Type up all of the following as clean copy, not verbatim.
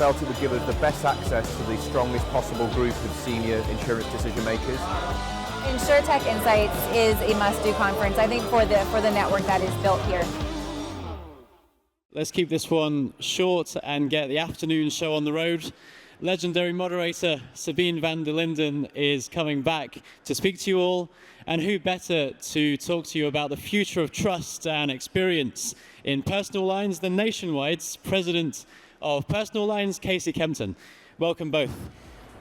felt it would give us the best access to the strongest possible group of senior insurance decision makers. Insurtech Insights is a must-do conference, I think, for the network that is built here. Let's keep this one short and get the afternoon show on the road. Legendary moderator Sabine VanderLinden is coming back to speak to you all, and who better to talk to you about the future of trust and experience in personal lines than Nationwide's President of Personal Lines, Casey Kempton. Welcome both.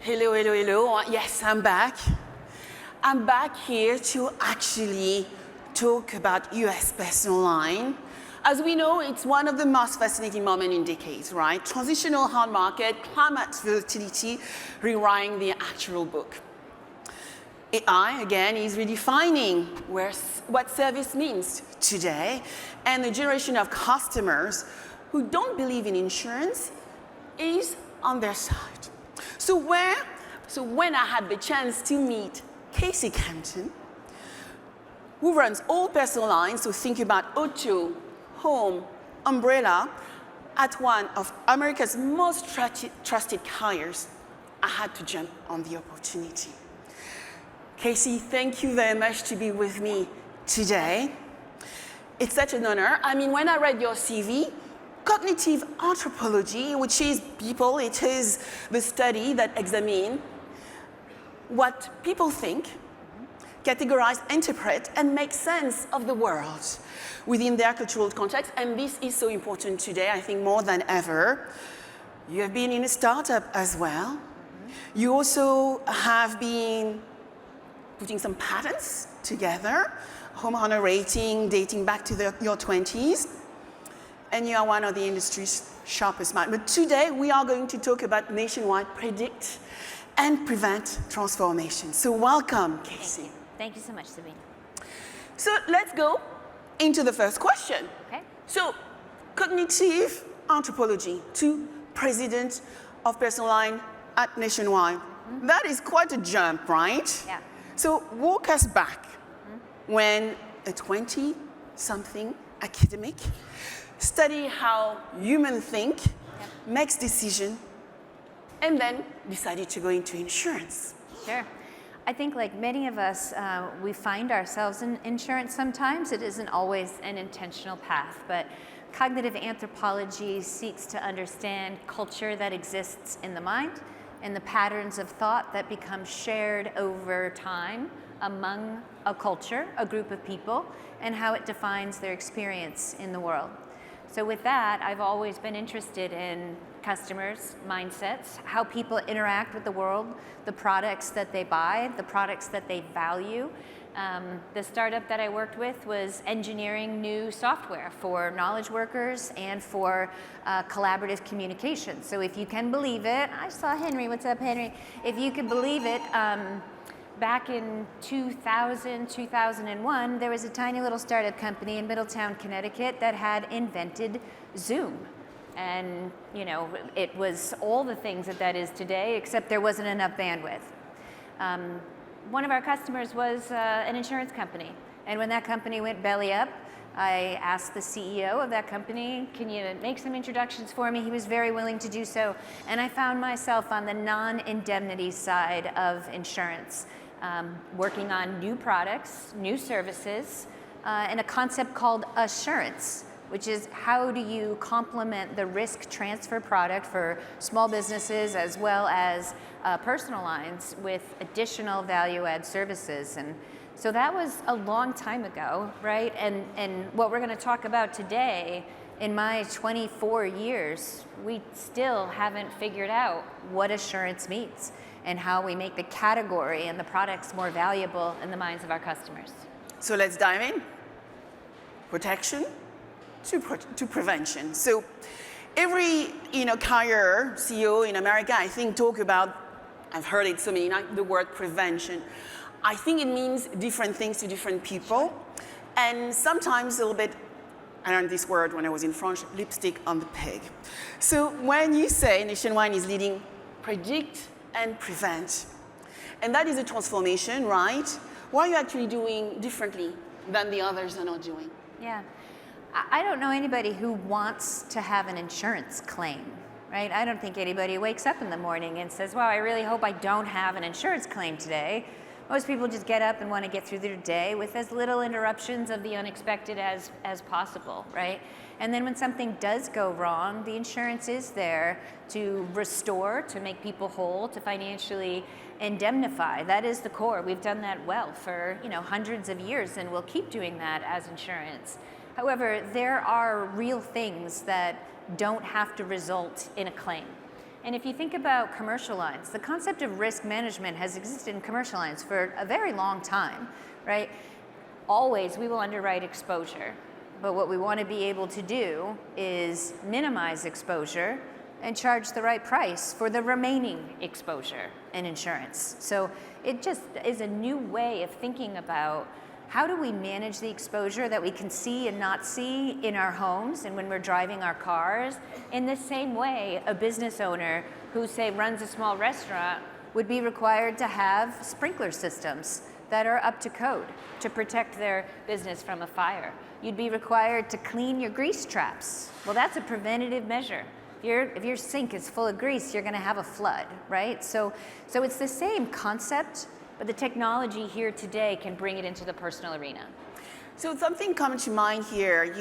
Hello, hello, hello. Yes, I'm back. I'm back here to actually talk about US personal line. As we know, it's one of the most fascinating moments in decades, right? Transitional hard market, climate volatility, rewriting the actual book. AI, again, is redefining what service means today, and the generation of customers who don't believe in insurance is on their side. So when I had the chance to meet Casey Kempton, who runs all personal lines, so think about auto, home, umbrella, at one of America's most trusted carriers, I had to jump on the opportunity. Casey, thank you very much to be with me today. It's such an honor. I mean, when I read your CV, cognitive anthropology, which is people, it is the study that examines what people think, categorize, interpret, and make sense of the world within their cultural context. And this is so important today, I think, more than ever. You have been in a startup as well. You also have been putting some patents together, homeowner rating dating back to your 20s. And you are one of the industry's sharpest minds. But today, we are going to talk about Nationwide predict and prevent transformation. So welcome, Casey. Thank you so much, Sabine. So let's go into the first question. Okay. So cognitive anthropology to President of Personal Line at Nationwide. Mm-hmm. That is quite a jump, right? Yeah. So walk us back when a 20-something academic study how humans think, makes decision, and then decided to go into insurance. Sure. I think like many of us, we find ourselves in insurance sometimes. It isn't always an intentional path, but cognitive anthropology seeks to understand culture that exists in the mind and the patterns of thought that become shared over time among a culture, a group of people, and how it defines their experience in the world. So with that, I've always been interested in customers' mindsets, how people interact with the world, the products that they buy, the products that they value. The startup that I worked with was engineering new software for knowledge workers and for collaborative communication. So if you can believe it, I saw Henry, what's up, Henry? If you can believe it, back in 2000, 2001, there was a tiny little startup company in Middletown, Connecticut that had invented Zoom. And, you know, it was all the things that is today, except there wasn't enough bandwidth. One of our customers was an insurance company. And when that company went belly up, I asked the CEO of that company, can you make some introductions for me? He was very willing to do so. And I found myself on the non-indemnity side of insurance, working on new products, new services, and a concept called assurance, which is how do you complement the risk transfer product for small businesses as well as personal lines with additional value-add services. And so that was a long time ago, right? And what we're going to talk about today, in my 24 years, we still haven't figured out what assurance means and how we make the category and the products more valuable in the minds of our customers. So let's dive in. Protection to prevention. So every carrier CEO in America, I think, talk about, I've heard it so many times, the word prevention. I think it means different things to different people. And sometimes a little bit, I learned this word when I was in France, lipstick on the pig. So when you say Nationwide is leading predict and prevent, and that is a transformation, right? What are you actually doing differently than the others are not doing? Yeah. I don't know anybody who wants to have an insurance claim. right? I don't think anybody wakes up in the morning and says, wow, I really hope I don't have an insurance claim today. Most people just get up and want to get through their day with as little interruptions of the unexpected as possible, right? And then when something does go wrong, the insurance is there to restore, to make people whole, to financially indemnify. That is the core. We've done that well for hundreds of years, and we'll keep doing that as insurance. However, there are real things that don't have to result in a claim. And if you think about commercial lines, the concept of risk management has existed in commercial lines for a very long time, right? Always we will underwrite exposure, but what we want to be able to do is minimize exposure and charge the right price for the remaining exposure in insurance. So it just is a new way of thinking about how do we manage the exposure that we can see and not see in our homes and when we're driving our cars. In the same way, a business owner who, say, runs a small restaurant would be required to have sprinkler systems that are up to code to protect their business from a fire. You'd be required to clean your grease traps. Well, that's a preventative measure. If your sink is full of grease, you're going to have a flood, right? So it's the same concept, but the technology here today can bring it into the personal arena. So something comes to mind here,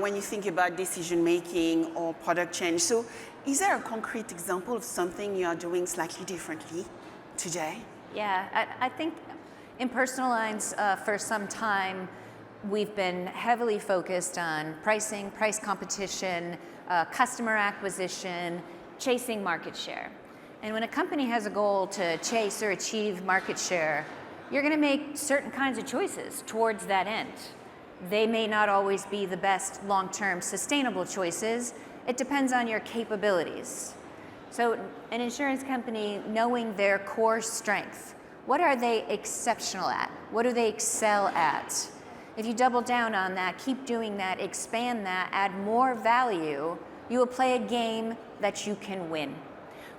when you think about decision making or product change. So is there a concrete example of something you are doing slightly differently today? Yeah, I think in personal lines for some time, we've been heavily focused on pricing, price competition, customer acquisition, chasing market share. And when a company has a goal to chase or achieve market share, you're going to make certain kinds of choices towards that end. They may not always be the best long-term sustainable choices. It depends on your capabilities. So an insurance company, knowing their core strength, what are they exceptional at? What do they excel at? If you double down on that, keep doing that, expand that, add more value, you will play a game that you can win.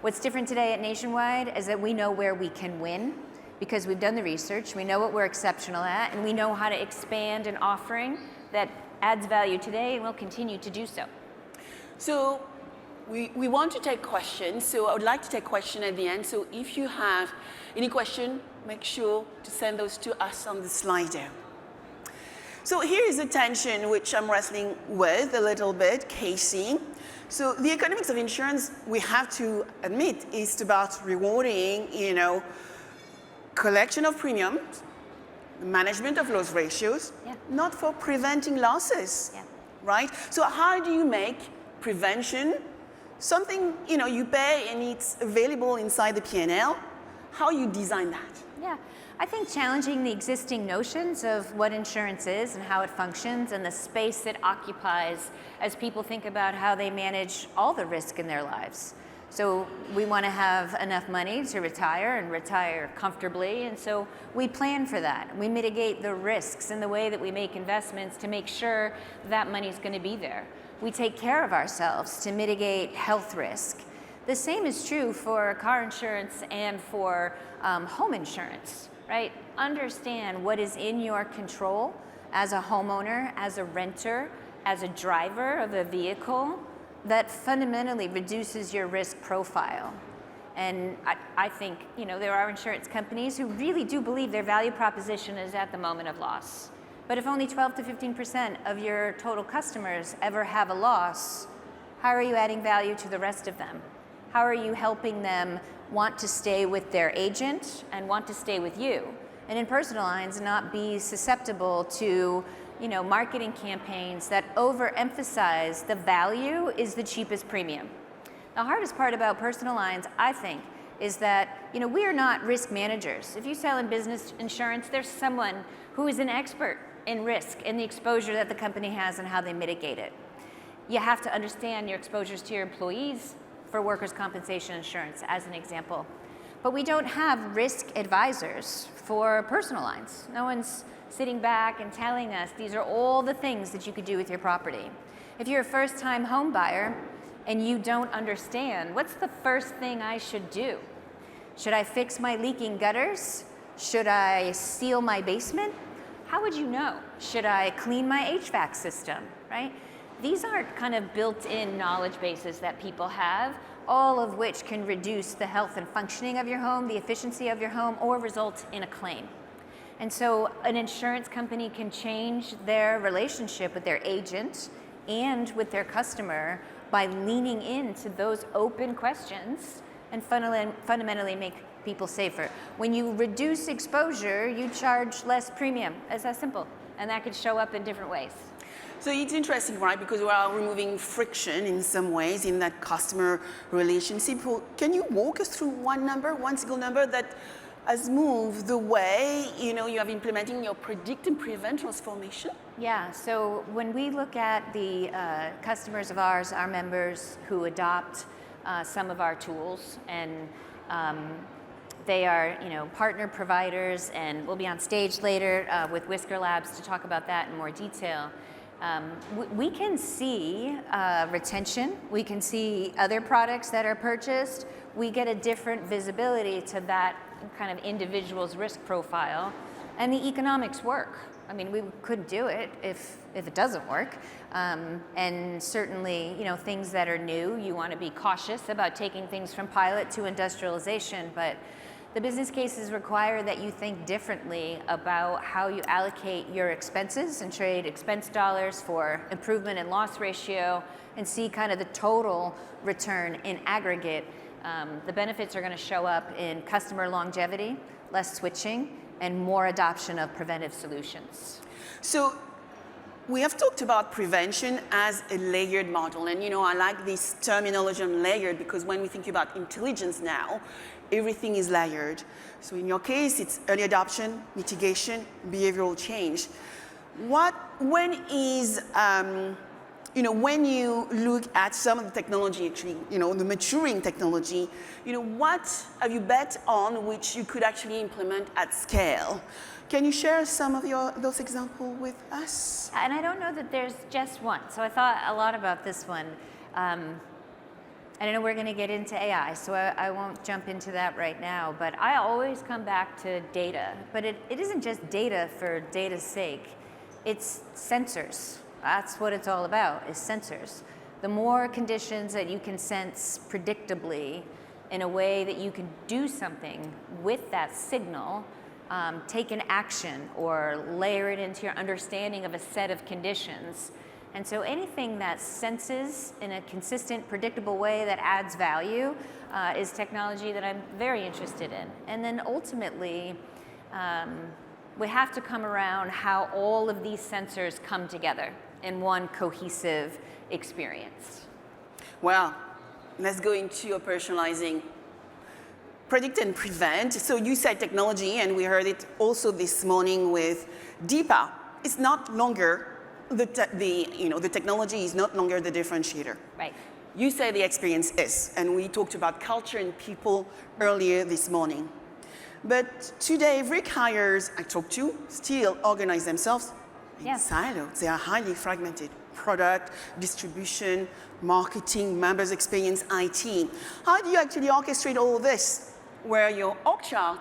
What's different today at Nationwide is that we know where we can win because we've done the research, we know what we're exceptional at, and we know how to expand an offering that adds value today and will continue to do so. So we want to take questions, so I would like to take questions at the end. So if you have any question, make sure to send those to us on the slido. So here is a tension which I'm wrestling with a little bit, Casey. So the economics of insurance, we have to admit, is about rewarding, collection of premiums, management of loss ratios, not for preventing losses, right? So how do you make prevention something, you pay and it's available inside the P&L? How you design that? Yeah, I think challenging the existing notions of what insurance is and how it functions and the space it occupies as people think about how they manage all the risk in their lives. So we want to have enough money to retire and retire comfortably, and so we plan for that. We mitigate the risks in the way that we make investments to make sure that money is going to be there. We take care of ourselves to mitigate health risk. The same is true for car insurance and for home insurance, right? Understand what is in your control as a homeowner, as a renter, as a driver of a vehicle that fundamentally reduces your risk profile. And I think, there are insurance companies who really do believe their value proposition is at the moment of loss. But if only 12 to 15% of your total customers ever have a loss, how are you adding value to the rest of them? How are you helping them want to stay with their agent and want to stay with you? And in personal lines, not be susceptible to marketing campaigns that overemphasize the value is the cheapest premium. The hardest part about personal lines, I think, is that we are not risk managers. If you sell in business insurance, there's someone who is an expert in risk and the exposure that the company has and how they mitigate it. You have to understand your exposures to your employees for workers' compensation insurance, as an example. But we don't have risk advisors for personal lines. No one's sitting back and telling us these are all the things that you could do with your property. If you're a first-time home buyer and you don't understand, what's the first thing I should do? Should I fix my leaking gutters? Should I seal my basement? How would you know? Should I clean my HVAC system, right? these aren't kind of built-in knowledge bases that people have, all of which can reduce the health and functioning of your home, the efficiency of your home, or result in a claim. And so an insurance company can change their relationship with their agent and with their customer by leaning into those open questions and fundamentally make people safer. When you reduce exposure, you charge less premium. It's that simple. And that could show up in different ways. So it's interesting, right? Because we are removing friction in some ways in that customer relationship. Can you walk us through one single number that has moved the way you have implementing your predict and prevent transformation? Yeah, so when we look at the customers of ours, our members who adopt some of our tools, and they are partner providers, and we'll be on stage later with Whisker Labs to talk about that in more detail. We can see retention, we can see other products that are purchased, we get a different visibility to that kind of individual's risk profile, and the economics work. I mean, we couldn't do it if it doesn't work. And certainly, things that are new, you want to be cautious about taking things from pilot to industrialization, but the business cases require that you think differently about how you allocate your expenses and trade expense dollars for improvement in loss ratio and see kind of the total return in aggregate. The benefits are going to show up in customer longevity, less switching, and more adoption of preventive solutions. So we have talked about prevention as a layered model, and I like this terminology on layered because when we think about intelligence now, everything is layered. So in your case, it's early adoption, mitigation, behavioral change. When you look at some of the technology, actually, the maturing technology, what have you bet on which you could actually implement at scale? Can you share some of those examples with us? And I don't know that there's just one. So I thought a lot about this one. And I know we're going to get into AI, so I won't jump into that right now. But I always come back to data. But it isn't just data for data's sake. It's sensors. That's what it's all about, is sensors. The more conditions that you can sense predictably in a way that you can do something with that signal, take an action or layer it into your understanding of a set of conditions. And so anything that senses in a consistent, predictable way that adds value is technology that I'm very interested in. And then ultimately, we have to come around how all of these sensors come together in one cohesive experience. Well, let's go into operationalizing predict and prevent. So you said technology, and we heard it also this morning with Deepa. It's not longer the technology is not longer the differentiator. Right. You say the experience is, and we talked about culture and people earlier this morning. But today, every hires I talk to still organize themselves in silos. They are highly fragmented. Product, distribution, marketing, members experience, IT. How do you actually orchestrate all of this where your org chart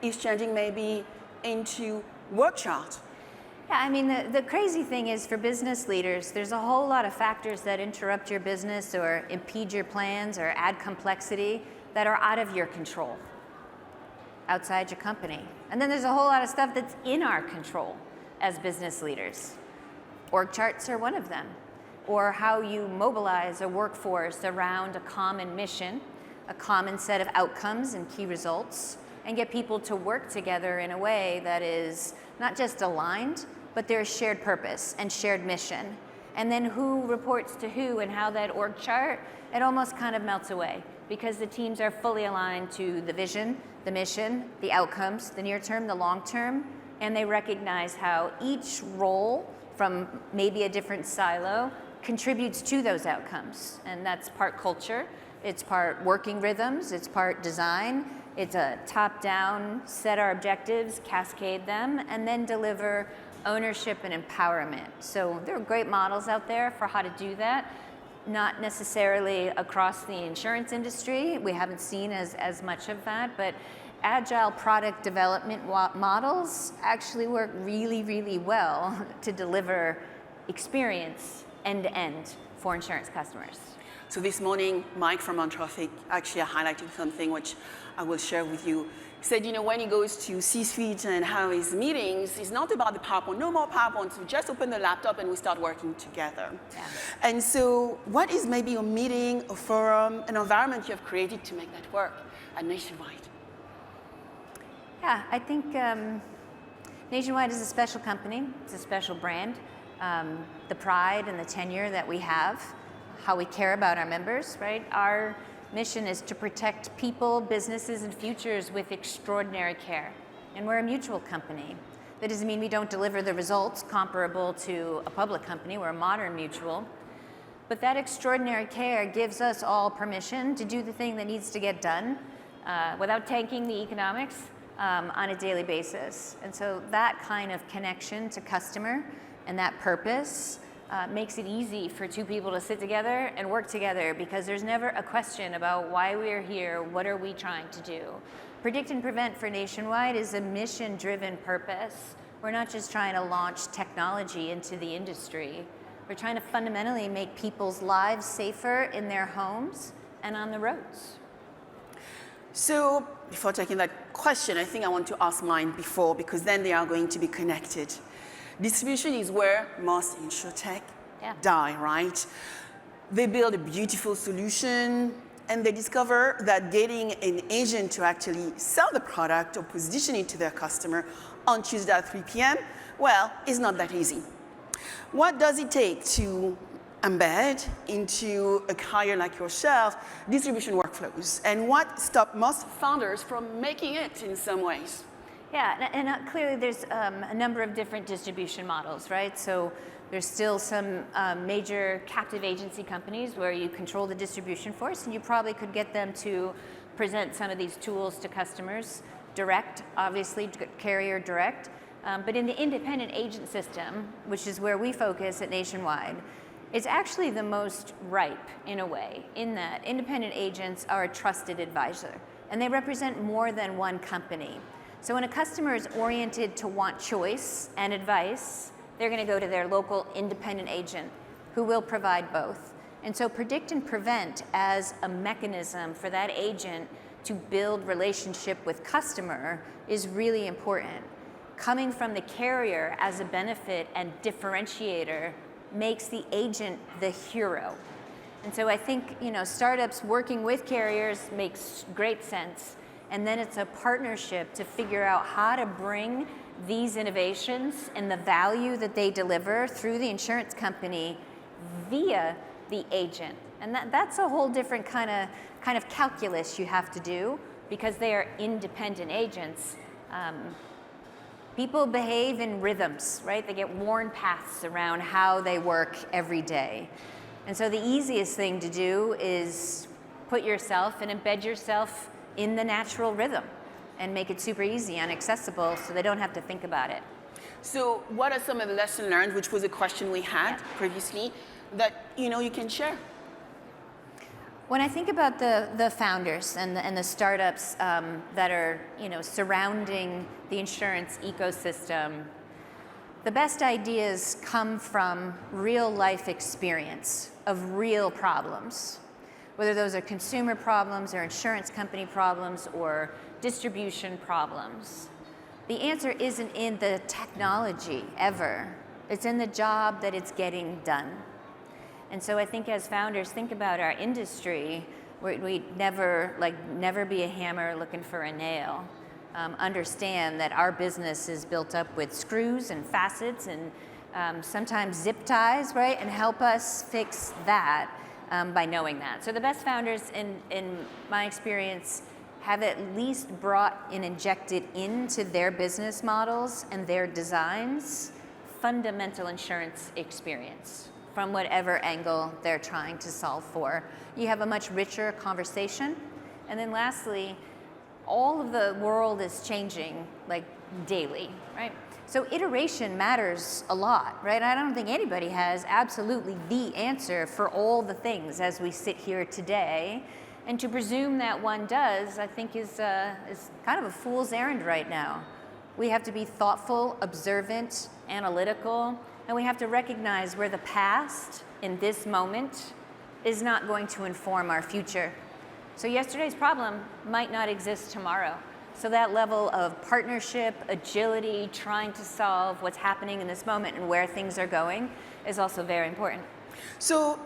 is changing maybe into work chart? Yeah, I mean, the crazy thing is for business leaders, there's a whole lot of factors that interrupt your business or impede your plans or add complexity that are out of your control, outside your company. And then there's a whole lot of stuff that's in our control as business leaders. Org charts are one of them. Or how you mobilize a workforce around a common mission, a common set of outcomes and key results, and get people to work together in a way that is not just aligned, but there's shared purpose and shared mission. And then who reports to who and how that org chart, it almost kind of melts away because the teams are fully aligned to the vision, the mission, the outcomes, the near term, the long term, and they recognize how each role from maybe a different silo contributes to those outcomes. And that's part culture, it's part working rhythms, it's part design, it's a top-down, set our objectives, cascade them, and then deliver ownership and empowerment. So there are great models out there for how to do that, not necessarily across the insurance industry. We haven't seen as much of that, but agile product development models actually work really, really well to deliver experience end-to-end for insurance customers. So this morning, Mike from Anthropology actually highlighted something which I will share with you. He said, when he goes to C-suite and have his meetings, it's not about the PowerPoint, no more PowerPoint, so just open the laptop and we start working together. Yeah. And so what is maybe a meeting, a forum, an environment you have created to make that work at Nationwide? Yeah, I think Nationwide is a special company. It's a special brand. The pride and the tenure that we have, how we care about our members, right? Our mission is to protect people, businesses, and futures with extraordinary care. And we're a mutual company. That doesn't mean we don't deliver the results comparable to a public company. We're a modern mutual. But that extraordinary care gives us all permission to do the thing that needs to get done without tanking the economics on a daily basis. And so that kind of connection to customer and that purpose makes it easy for two people to sit together and work together, because there's never a question about why we're here, what are we trying to do. Predict and Prevent for Nationwide is a mission-driven purpose. We're not just trying to launch technology into the industry. We're trying to fundamentally make people's lives safer in their homes and on the roads. So before taking that question, I think I want to ask mine before, because then they are going to be connected. Distribution is where most insurtech die, right? They build a beautiful solution and they discover that getting an agent to actually sell the product or position it to their customer on Tuesday at 3 p.m., well, it's not that easy. What does it take to embed into a carrier like yourself distribution workflows, and what stops most founders from making it in some ways? Yeah, and clearly there's a number of different distribution models, right? So there's still some major captive agency companies where you control the distribution force, and you probably could get them to present some of these tools to customers direct, obviously carrier direct. But in the independent agent system, which is where we focus at Nationwide, it's actually the most ripe in a way, in that independent agents are a trusted advisor, and they represent more than one company. So when a customer is oriented to want choice and advice, they're going to go to their local independent agent who will provide both. And so Predict and Prevent as a mechanism for that agent to build relationship with customer is really important. Coming from the carrier as a benefit and differentiator makes the agent the hero. And so I think, startups working with carriers makes great sense. And then it's a partnership to figure out how to bring these innovations and the value that they deliver through the insurance company via the agent. And that's a whole different kind of calculus you have to do, because they are independent agents. People behave in rhythms, right? They get worn paths around how they work every day. And so the easiest thing to do is put yourself and embed yourself in the natural rhythm and make it super easy and accessible so they don't have to think about it. So what are some of the lessons learned, which was a question we had previously, that you can share? When I think about the founders and the startups that are surrounding the insurance ecosystem, the best ideas come from real life experience of real problems. Whether those are consumer problems or insurance company problems or distribution problems. The answer isn't in the technology ever. It's in the job that it's getting done. And so I think as founders think about our industry, we never be a hammer looking for a nail. Understand that our business is built up with screws and facets and sometimes zip ties, right? And help us fix that. By knowing that. So the best founders, in my experience, have at least brought and injected into their business models and their designs fundamental insurance experience from whatever angle they're trying to solve for. You have a much richer conversation. And then lastly, all of the world is changing daily, right? So iteration matters a lot, right? I don't think anybody has absolutely the answer for all the things as we sit here today. And to presume that one does, I think is kind of a fool's errand right now. We have to be thoughtful, observant, analytical, And we have to recognize where the past in this moment is not going to inform our future. So yesterday's problem might not exist tomorrow. So that level of partnership, agility, trying to solve what's happening in this moment and where things are going is also very important. So,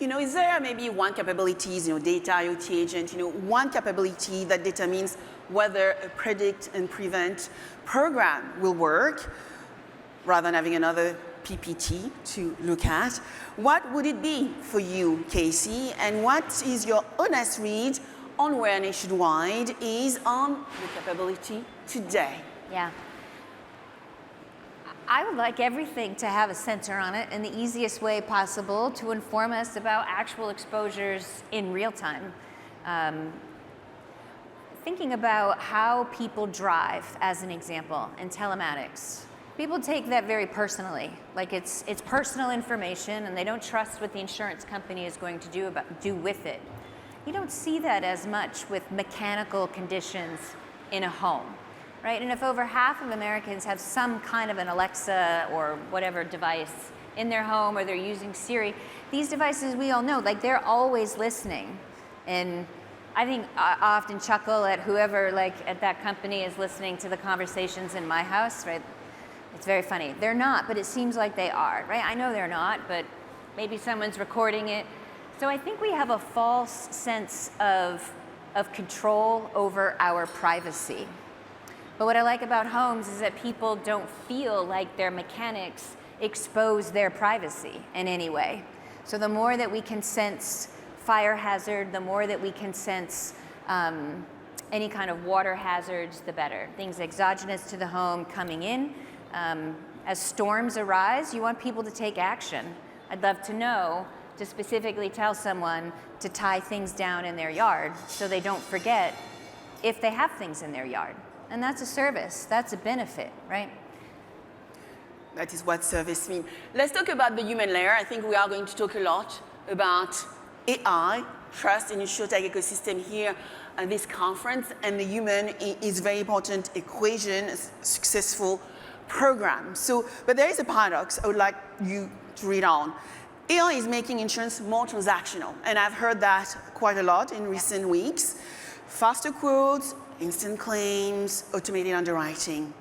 is there maybe one capability, data IoT agent, one capability that determines whether a predict and prevent program will work rather than having another PPT to look at? What would it be for you, Casey? And what is your honest read on where Nationwide is on the capability today? Yeah. I would like everything to have a sensor on it in the easiest way possible to inform us about actual exposures in real time. Thinking about how people drive, as an example, in telematics. People take that very personally, like it's personal information and they don't trust what the insurance company is going to do with it. You don't see that as much with mechanical conditions in a home, right? And if over half of Americans have some kind of an Alexa or whatever device in their home, or they're using Siri, these devices, we all know, like they're always listening. And I think I often chuckle at whoever at that company is listening to the conversations in my house, right? It's very funny. They're not, but it seems like they are, right? I know they're not, but maybe someone's recording it. So I think we have a false sense of control over our privacy. But what I like about homes is that people don't feel like their mechanics expose their privacy in any way. So the more that we can sense fire hazard, the more that we can sense any kind of water hazards, the better. Things exogenous to the home coming in. As storms arise, you want people to take action. I'd love to know, to specifically tell someone to tie things down in their yard so they don't forget if they have things in their yard. And that's a service, that's a benefit, right? That is what service means. Let's talk about the human layer. I think we are going to talk a lot about AI, trust in Insurtech ecosystem here at this conference, and the human is very important equation, a successful program. But there is a paradox I would like you to read on. AI is making insurance more transactional, and I've heard that quite a lot in recent weeks. Faster quotes, instant claims, automated underwriting,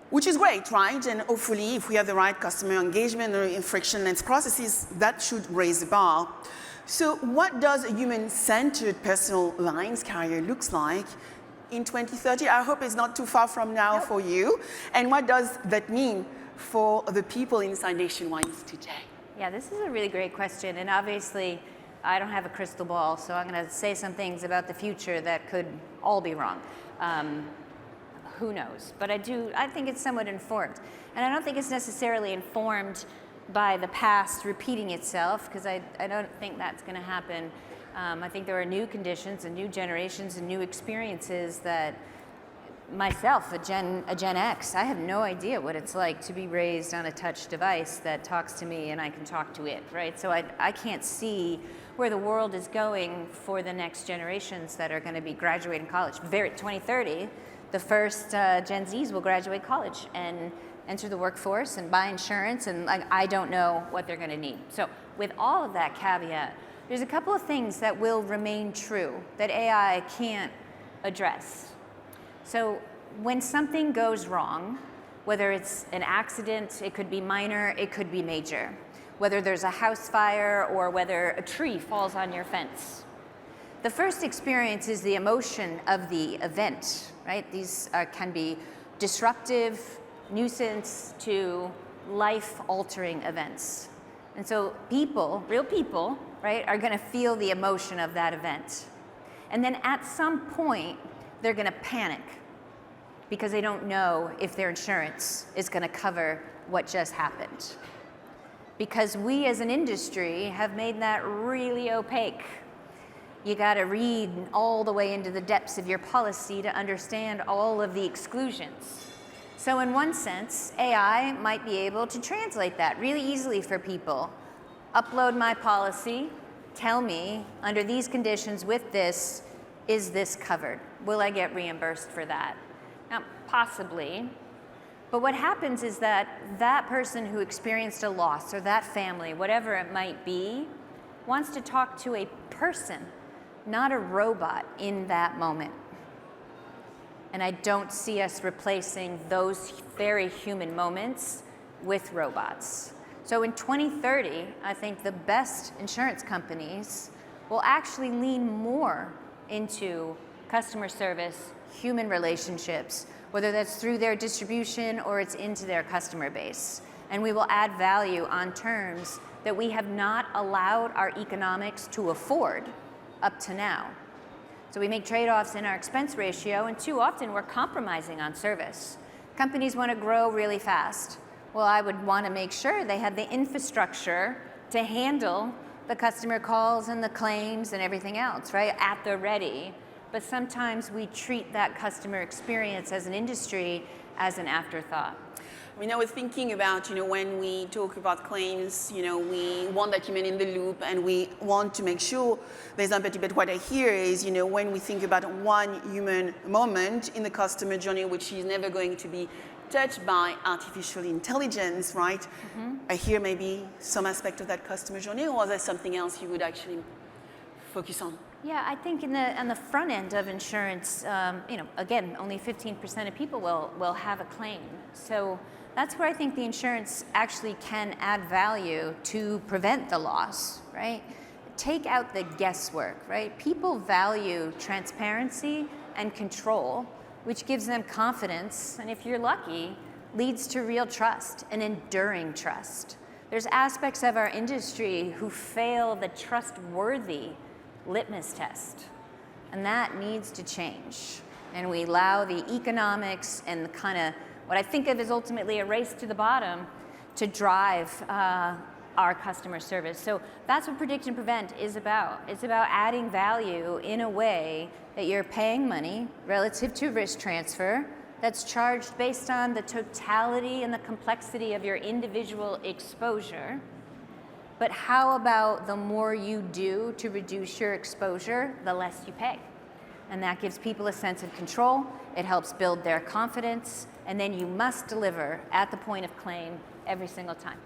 which is great, right? And hopefully, if we have the right customer engagement and frictionless processes, that should raise the bar. So what does a human-centered personal lines carrier looks like in 2030? I hope it's not too far from now for you. And what does that mean for the people inside Nationwide today? Yeah, this is a really great question. And obviously, I don't have a crystal ball, so I'm going to say some things about the future that could all be wrong. Who knows? But I think it's somewhat informed. And I don't think it's necessarily informed by the past repeating itself, because I don't think that's going to happen. I think there are new conditions and new generations and new experiences that myself, a Gen X, I have no idea what it's like to be raised on a touch device that talks to me and I can talk to it, right? So I can't see where the world is going for the next generations that are going to be graduating college. 2030, the first Gen Zs will graduate college and enter the workforce and buy insurance, and I don't know what they're going to need. So with all of that caveat, there's a couple of things that will remain true that AI can't address. So when something goes wrong, whether it's an accident, it could be minor, it could be major, whether there's a house fire or whether a tree falls on your fence. The first experience is the emotion of the event, right? These can be disruptive, nuisance to life-altering events. And so people, real people, right, are going to feel the emotion of that event. And then at some point, they're going to panic because they don't know if their insurance is going to cover what just happened. Because we as an industry have made that really opaque. You got to read all the way into the depths of your policy to understand all of the exclusions. So in one sense, AI might be able to translate that really easily for people. Upload my policy, tell me, under these conditions with this, is this covered? Will I get reimbursed for that? Now, possibly, But what happens is that that person who experienced a loss, or that family, whatever it might be, wants to talk to a person, not a robot in that moment. And I don't see us replacing those very human moments with robots. So in 2030, I think the best insurance companies will actually lean more into customer service, human relationships, whether that's through their distribution or it's into their customer base. And we will add value on terms that we have not allowed our economics to afford up to now. So we make trade-offs in our expense ratio, and too often we're compromising on service. Companies want to grow really fast. Well, I would want to make sure they have the infrastructure to handle the customer calls and the claims and everything else, right, at the ready. But sometimes we treat that customer experience as an industry as an afterthought. I mean, I was thinking about, when we talk about claims, we want that human in the loop and we want to make sure there's empathy. But what I hear is, when we think about one human moment in the customer journey, which is never going to be touched by artificial intelligence, right? Mm-hmm. I hear maybe some aspect of that customer journey, or is there something else you would actually focus on? Yeah, I think on the front end of insurance, again, only 15% of people will have a claim. So that's where I think the insurance actually can add value to prevent the loss, right? Take out the guesswork, right? People value transparency and control, which gives them confidence, and if you're lucky, leads to real trust and enduring trust. There's aspects of our industry who fail the trustworthy litmus test, and that needs to change. And we allow the economics and the kind of what I think of as ultimately a race to the bottom to drive our customer service. So that's what Predict and Prevent is about. It's about adding value in a way that you're paying money relative to risk transfer that's charged based on the totality and the complexity of your individual exposure. But how about the more you do to reduce your exposure, the less you pay? And that gives people a sense of control. It helps build their confidence. And then you must deliver at the point of claim every single time.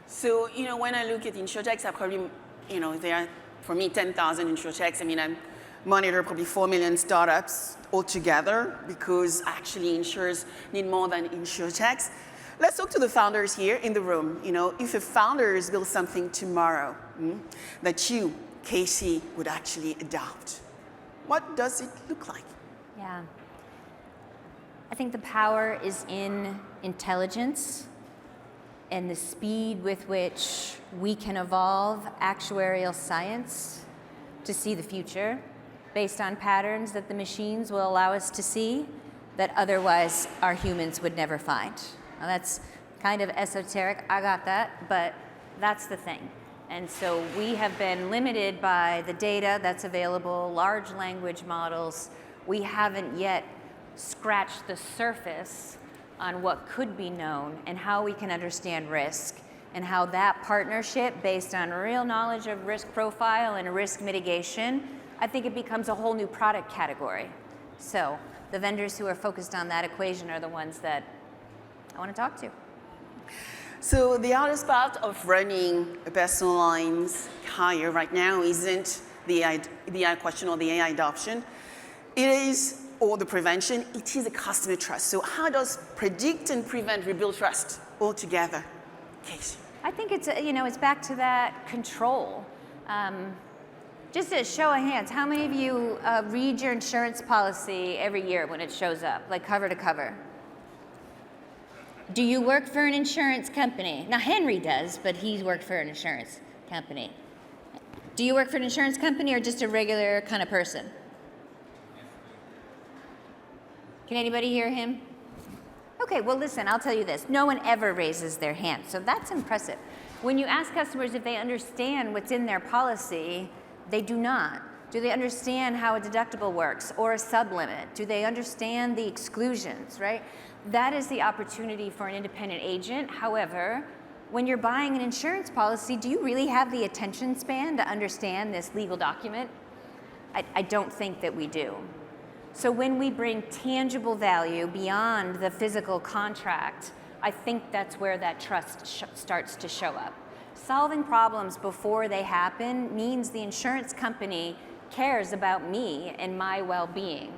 So, when I look at Insurtechs, I probably, there are, for me, 10,000 Insurtechs. I mean, I monitor probably 4 million startups altogether because actually insurers need more than Insurtechs. Let's talk to the founders here in the room. If a founder builds something tomorrow that you, Casey, would actually adopt, what does it look like? Yeah. I think the power is in intelligence and the speed with which we can evolve actuarial science to see the future based on patterns that the machines will allow us to see that otherwise our humans would never find. Now that's kind of esoteric, I got that, but that's the thing. And so we have been limited by the data that's available, large language models. We haven't yet scratched the surface on what could be known and how we can understand risk, and how that partnership based on real knowledge of risk profile and risk mitigation, I think it becomes a whole new product category. So the vendors who are focused on that equation are the ones that I want to talk to. So the hardest part of running a personal lines carrier right now isn't the AI question or the AI adoption. It is, or the prevention, it is a customer trust. So how does Predict and Prevent rebuild trust altogether? Casey. I think it's, it's back to that control. Just a show of hands, how many of you read your insurance policy every year when it shows up, like cover to cover? Do you work for an insurance company? Now Henry does, but he's worked for an insurance company. Do you work for an insurance company or just a regular kind of person? Can anybody hear him? Okay, well listen, I'll tell you this. No one ever raises their hand, so that's impressive. When you ask customers if they understand what's in their policy, they do not. Do they understand how a deductible works or a sublimit? Do they understand the exclusions, right? That is the opportunity for an independent agent. However, when you're buying an insurance policy, do you really have the attention span to understand this legal document? I don't think that we do. So when we bring tangible value beyond the physical contract, I think that's where that trust starts to show up. Solving problems before they happen means the insurance company cares about me and my well-being.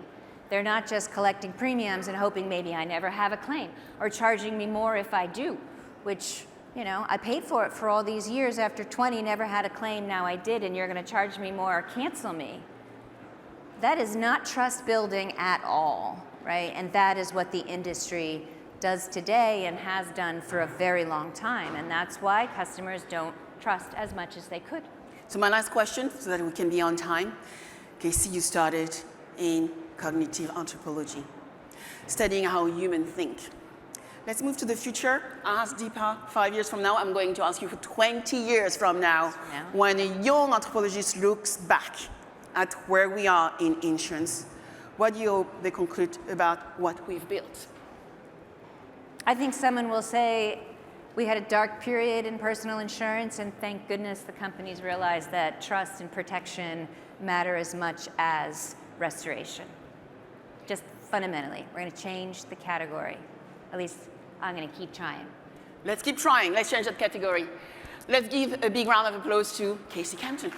They're not just collecting premiums and hoping maybe I never have a claim, or charging me more if I do, which, you know, I paid for it for all these years. After 20, never had a claim, now I did, and you're going to charge me more or cancel me. That is not trust building at all, right? And that is what the industry does today and has done for a very long time. And that's why customers don't trust as much as they could. So my last question, so that we can be on time. Casey, you started in cognitive anthropology, studying how humans think. Let's move to the future. Ask Deepa 5 years from now. I'm going to ask you for 20 years from now, when a young anthropologist looks back at where we are in insurance, what do you hope they conclude about what we've built? I think someone will say, we had a dark period in personal insurance, and thank goodness the companies realized that trust and protection matter as much as restoration. Just fundamentally, we're going to change the category. At least I'm going to keep trying. Let's keep trying. Let's change that category. Let's give a big round of applause to Casey Kempton.